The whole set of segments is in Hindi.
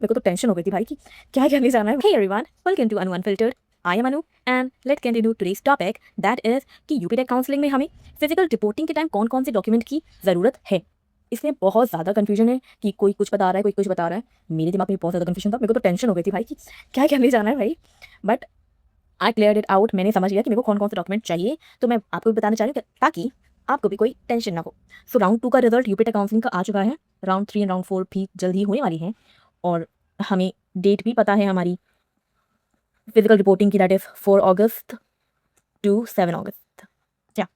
मेरे को तो टेंशन हो गई थी भाई कि क्या करने जाना है। Hey everyone, welcome to Anu Unfiltered. I am Anu and let's continue today's topic that is कि यूपी टेक काउंसलिंग में हमें फिजिकल रिपोर्टिंग के टाइम कौन कौन से डॉक्यूमेंट की ज़रूरत है। इसमें बहुत ज़्यादा कन्फ्यूजन है कि कोई कुछ बता रहा है, कोई कुछ बता रहा है। मेरे दिमाग में बहुत ज़्यादा कन्फ्यूजन था, मेरे को तो टेंशन हो गई थी भाई कि क्या करने जाना है भाई। But I clear it out, मैंने समझ लिया कि मेरे को कौन कौन से डॉक्यूमेंट चाहिए, तो मैं आपको भी बताना चाह रही हूँ ताकि आपको भी कोई टेंशन ना हो। सो राउंड 2 का रिजल्ट यूपी टेक काउंसलिंग का आ चुका है। राउंड 3 एंड राउंड 4 भी जल्द ही होने वाली है और हमें डेट भी पता है हमारी फिजिकल रिपोर्टिंग की, दैट इज 4 अगस्त टू 7 अगस्त। क्या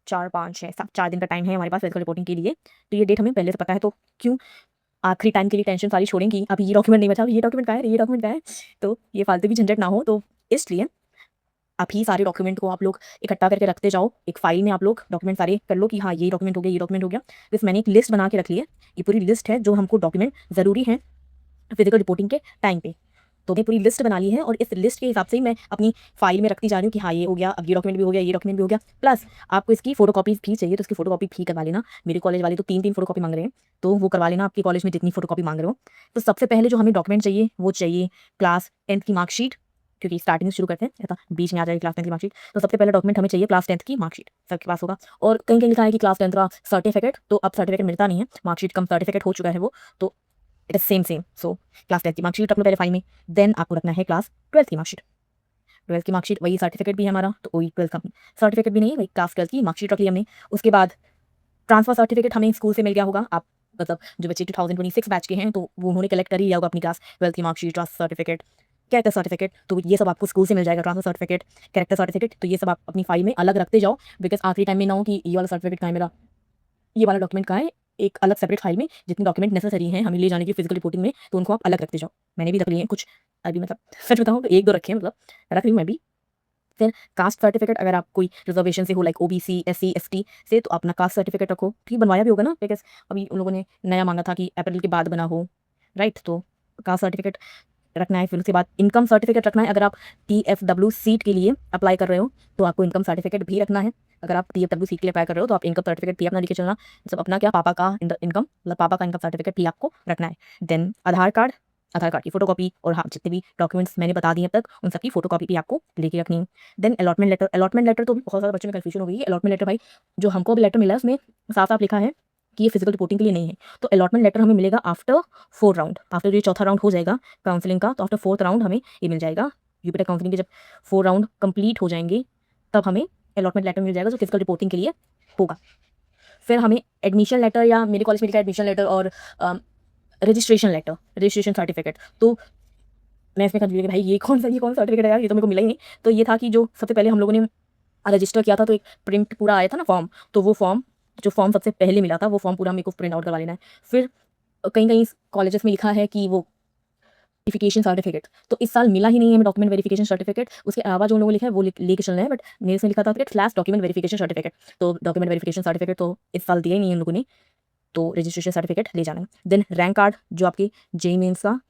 4 5 6 7 4 दिन का टाइम है हमारे पास फिजिकल रिपोर्टिंग के लिए। तो ये डेट हमें पहले से पता है, तो क्यों आखिरी टाइम के लिए टेंशन सारी छोड़ेंगी। अभी ये डॉक्यूमेंट नहीं बचा, ये डॉक्यूमेंट का है, ये डॉक्यूमेंट का है, तो ये फालतू भी झंझट ना हो। तो इसलिए अभी सारे डॉक्यूमेंट को आप लोग इकट्ठा करके रखते जाओ। एक फाइल में आप लोग डॉक्यूमेंट सारे कर लो कि हाँ ये डॉक्यूमेंट हो गया, ये डॉक्यूमेंट हो गया। बस मैंने एक लिस्ट बना के रख ली है। ये पूरी लिस्ट है जो हमको डॉक्यूमेंट ज़रूरी है फिजिकल रिपोर्टिंग के टाइम पे। तो मैंने पूरी लिस्ट बना ली है और इस लिस्ट के हिसाब से ही मैं अपनी फाइल में रखती जा रही हूँ कि हाँ ये हो गया, अब ये डॉक्यूमेंट भी हो गया, ये डॉक्यूमेंट भी हो गया। प्लस आपको इसकी फोटो कॉपीज भी चाहिए, तो इसकी फोटो कॉपी भी करवा लेना। मेरे कॉलेज वाले तो 3 फोटो कॉपी मांग रहे हैं, तो वो करवा लेना आपके कॉलेज में जितनी फोटो कॉपी मांग रहे हो। तो सबसे पहले जो हमें डॉक्यूमेंट चाहिए वो चाहिए क्लास 10th की मार्कशीट, क्योंकि स्टार्टिंग से शुरू करते हैं, ऐसा बीच में आ जाएगी क्लास 10th की मार्कशीट। तो सबसे पहले डॉक्यूमेंट हमें चाहिए क्लास 10th की मार्कशीट, सबके पास होगा। और कहीं कहीं लिखा है कि क्लास 10th का सर्टिफिकेट, तो अब सर्टिफिकेट मिलता नहीं है, मार्कशीट कम सर्टिफिकेट हो चुका है वो, तो it is same. So class 10th की मार्कशीट रख लो पहले फाइल में। देन आपको रखना है क्लास 12th की मार्कशीट। 12th की मार्कशीट वही सर्टिफिकेट भी है हमारा, तो वही 12th का सर्टिफिकेट भी नहीं है, वही क्लास 12th की मार्कशीट रख ली हमने। उसके बाद ट्रांसफर सर्टिफिकेट हमें स्कूल से मिल गया होगा। आप मतलब जो बच्चे 2026 बैच के हैं तो वो उन्होंने कलेक्ट कर ही लिया होगा अपनी क्लास 12th की marksheet, transfer certificate, character certificate, तो ये सब आपको स्कूल से मिल जाएगा। ट्रांसफर सर्टिफिकेट, कैरेक्टर सर्टिफिकेट, तो ये सब आप अपनी फाइल में अलग रखते जाओ। बिकॉज आखिरी टाइम में ना हो कि ये वाला सर्टिफिकेट कहाँ है मेरा, ये वाला डॉक्यूमेंट कहाँ है। एक अलग सेपरेट फाइल में जितने डॉक्यूमेंट नेसेसरी हैं हमें ले जाने की फिजिकल रिपोर्टिंग में, तो उनको आप अलग रखते जाओ। मैंने भी रख लिए हैं कुछ, अभी मतलब सच बताऊँ तो 1-2 रखे हैं, मतलब रख रही हूँ मैं भी। फिर कास्ट सर्टिफिकेट, अगर आप कोई रिजर्वेशन से हो लाइक ओबीसी एससी एसटी से, तो अपना कास्ट सर्टिफिकेट रखो। ठीक बनवाया भी होगा ना, बिकॉज अभी उन लोगों ने नया मांगा था कि अप्रैल के बाद बना हो, राइट। तो कास्ट सर्टिफिकेट रखना है। फिर उसके बाद इनकम सर्टिफिकेट रखना है। अगर आप टीएफडब्ल्यू सीट के लिए अप्लाई कर रहे हो तो आपको इनकम सर्टिफिकेट भी रखना है। अगर आप टीएफडब्ल्यू सीट के लिए अप्लाई कर रहे हो तो आप इनकम सर्टिफिकेट भी अपना लेके चलना, मतलब अपना क्या, पापा का इनकम, मतलब पापा का इनकम सर्टिफिकेट भी आपको रखना है। देन आधार कार्ड, आधार कार्ड की फोटोकॉपी, और हाँ जितने भी डॉक्यूमेंट्स मैंने बता दिए अब तक उन सबकी फोटोकॉपी भी आपको लेके रखनी है। Then allotment letter, allotment letter तो भी बहुत ज़्यादा बच्चों में कन्फ्यूजन हो गई है। अलॉटमेंट लेटर भाई, जो हमको अभी लेटर मिला है उसमें साफ साफ लिखा है कि ये फिजिकल रिपोर्टिंग के लिए नहीं है। तो अलॉटमेंट लेटर हमें मिलेगा आफ्टर 4 राउंड, आफ्टर ये चौथा राउंड हो जाएगा काउंसलिंग का, तो आफ्टर 4th राउंड हमें ये मिल जाएगा। यूपी टेक काउंसलिंग के जब 4 राउंड कंप्लीट हो जाएंगे तब हमें अलॉटमेंट लेटर मिल जाएगा जो फिजिकल रिपोर्टिंग के लिए होगा। फिर हमें एडमिशन लेटर, या मेरे कॉलेज में लिखा है एडमिशन लेटर और रजिस्ट्रेशन लेटर, रजिस्ट्रेशन सर्टिफिकेट। तो मैं इसमें कंफ्यूज कि भाई ये कौन सर्टिफिकेट है यार, ये तो मेरे को मिला ही नहीं। तो ये था कि जो सबसे पहले हम लोगों ने रजिस्टर किया था तो एक प्रिंट पूरा आया था ना फॉर्म, तो वो फॉर्म, जो फॉर्म सबसे पहले मिला था वो फॉर्म पूरा मेरे को प्रिंट आउट करवा लेना है। फिर कहीं कहीं कॉलेजेस में लिखा है कि वो वेरिफिकेशन सर्टिफिकेट, तो इस साल मिला ही नहीं है हमें डॉक्यूमेंट वेरिफिकेशन सर्टिफिकेट। उसके अलावा जो उन लोगों ने लिखा है वो लेके चलना है, बट मेरे से लिखा था कि फ्लैश डॉक्यूमेंट वेरिफिकेशन सर्टिफिकेट, तो डॉक्यूमेंट वेरिफिकेशन सर्टिफिकेट तो इस साल दिया ही नहीं है उन लोगों ने, तो रजिस्ट्रेशन सर्टिफिकेट ले जाना है। देन रैंक कार्ड, जो आपके जेईई मेंस का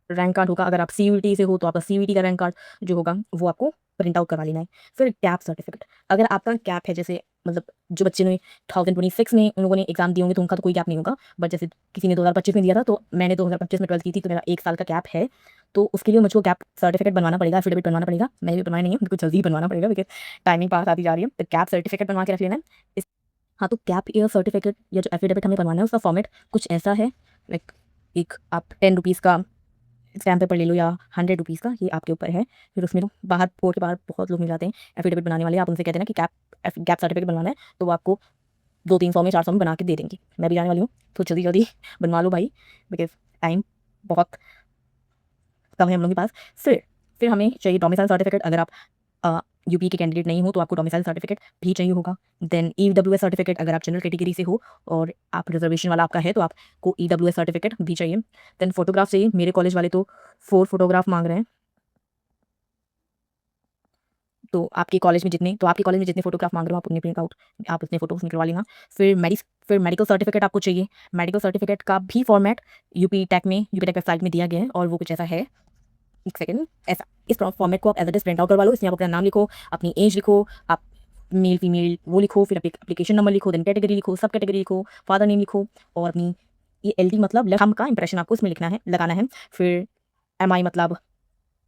रैंक कार्ड होगा। अगर आप सीयूईटी से हो तो आपका सीयूईटी का रैंक कार्ड जो होगा वो आपको प्रिंट आउट करवा लेना है। फिर कैप सर्टिफिकेट, अगर आपका कैप है, जैसे मतलब जो बच्चे ने 2026 में उन लोगों ने एग्जाम दिए होंगे तो उनका तो कोई कैप नहीं होगा, बट जैसे किसी ने 2025 में दिया था, तो मैंने 2025 में 12th की थी, तो मेरा 1 साल का कैप है। तो उसके लिए मुझको कैप सर्टिफिकेट बनवाना पड़ेगा, एफिडेविट बनवाना पड़ेगा। मैंने भी बनवाया नहीं है, मुझको जल्दी ही बनवाना पड़ेगा बिकॉज टाइमिंग पास आती जा रही है। तो कैप सर्टिफिकेट बनवा के रख लेना है इस। हाँ, तो कैप ईयर सर्टिफिकेट या जो एफिडेविट हमें बनवाना है उसका फॉर्मेट कुछ ऐसा है, लाइक एक आप 10 रुपीज़ का स्टैम्प पेपर ले लो या 100 रुपीज़ का, ये आपके ऊपर है। फिर उसमें तो बाहर बोर्ड के बाहर बहुत लोग मिल जाते हैं एफिडेविट बनाने वाले, आप उनसे कहते हैं ना कि कैप सर्टिफिकेट बनवाना है, तो वो आपको 200-300 में 400 में बना के दे देंगे। मैं भी जाने वाली हूँ, तो जल्दी जल्दी बनवा लो भाई, बिकॉज टाइम बहुत कम है हम लोग के पास। फिर हमें चाहिए डोमिसाइल सर्टिफिकेट। अगर आप यूपी के कैंडिडेट नहीं हो तो आपको डोमिसाइल सर्टिफिकेट भी चाहिए होगा। देन ईडब्ल्यूएस सर्टिफिकेट, अगर आप जनरल कैटेगरी से हो और आप रिजर्वेशन वाला आपका है तो आपको ईडब्ल्यूएस सर्टिफिकेट भी चाहिए। देन फोटोग्राफ चाहिए। मेरे कॉलेज वाले तो 4 फोटोग्राफ मांग रहे हैं, तो आपके कॉलेज में जितने फोटोग्राफ मांग रहे हो आप उतने प्रिंट आउट, आप उतने फोटोज निकलवा लेना। फिर मेडिकल सर्टिफिकेट आपको चाहिए। मेडिकल सर्टिफिकेट का भी फॉर्मेट यूपी टेक वेबसाइट में दिया गया है और वो कुछ ऐसा है, एक सेकंड, ऐसा। इस फॉर्मेट को आप as it is print out करवा लो। इसमें आप अपना नाम लिखो, अपनी एज लिखो, आप मेल फीमेल वो लिखो, फिर एप्लीकेशन नंबर लिखो, देन कैटेगरी लिखो, सब कैटेगरी लिखो, फादर नेम लिखो और अपनी ये LD मतलब थंब का इंप्रेशन आपको इसमें लिखना है, लगाना है। फिर MI मतलब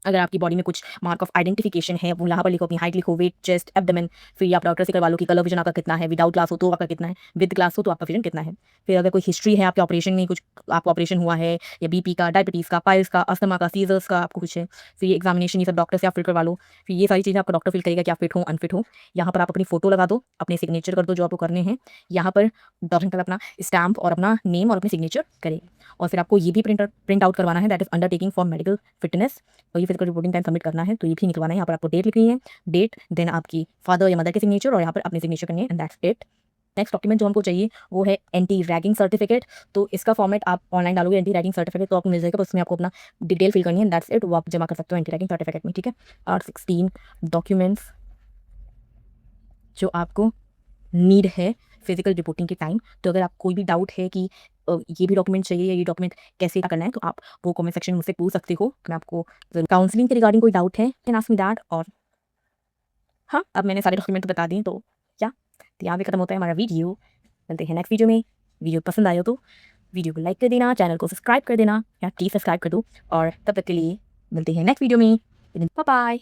अगर आपकी बॉडी में कुछ मार्क ऑफ आइडेंटिफिकेशन है, वो यहाँ पर लिखो, अपनी हाइट लिखो, वेट, चेस्ट, एब्डोमेन। फिर ये आप डॉक्टर से करवा लो कि कलर विजन आपका कितना है, विदाउट ग्लास हो तो आपका कितना है, विद ग्लास हो तो आपका विजन कितना है। फिर अगर कोई हिस्ट्री है आपके ऑपरेशन में, कुछ आपको ऑपरेशन हुआ है, या BP का, डायबिटीज़ का, पाइल्स का, अस्थमा का, सीजर्स का आपको कुछ है, फिर ये एग्जामिनेशन, ये सब डॉक्टर से आप फिल करवा लो। फिर ये सारी चीज़ें आपका डॉक्टर फिल करेगा कि आप फिट हो अनफिट हो। यहाँ पर आप अपनी फोटो लगा दो, अपने सिग्नेचर कर दो जो आपको करने हैं। यहाँ पर डॉक्टर अपना स्टैम्प और अपना नेम और अपनी सिग्नेचर करेगी। और फिर आपको ये भी प्रिंट आउट करवाना है, that is undertaking for medical fitness. और ये फिजिकल रिपोर्टिंग टाइम सबमिट करना है, तो ये भी निकलवाना है। यहाँ पर आपको डेट लिखनी है, डेट, देन आपकी फादर या मदर के सिग्नेचर, और यहाँ पर अपनी सिग्नेचर करनी है, and that's it. Next document जो हमको चाहिए वो है एंटी रैगिंग सर्टिफिकेट। तो इसका फॉर्मेट आप ऑनलाइन डालोगे एंटी रैगिंग सर्टिफिकेट तो आपको मिल जाएगा, उसमें आपको अपना डिटेल फिल करनी है, दैट्स इट। वो आप जमा कर सकते हो एंटी रैगिंग सर्टिफिकेट में, ठीक है। और 16 डॉक्यूमेंट्स जो आपको नीड है फिजिकल रिपोर्टिंग के टाइम। तो अगर आप कोई भी डाउट है कि ये भी डॉक्यूमेंट चाहिए या ये डॉक्यूमेंट कैसे करना है, तो आप वो कमेंट सेक्शन में मुझसे पूछ सकते हो। मैं आपको काउंसलिंग के रिगार्डिंग कोई डाउट है कैन आस्क मी दैट। और हाँ, अब मैंने सारे डॉक्यूमेंट तो बता दिए, तो क्या, तो यहाँ पे खत्म होता है हमारा वीडियो। मिलते हैं नेक्स्ट वीडियो में। वीडियो पसंद आया तो वीडियो को लाइक कर देना, चैनल को सब्सक्राइब कर देना, या प्लीज सब्सक्राइब कर दो। और तब तक के लिए मिलते हैं नेक्स्ट वीडियो में। Bye bye.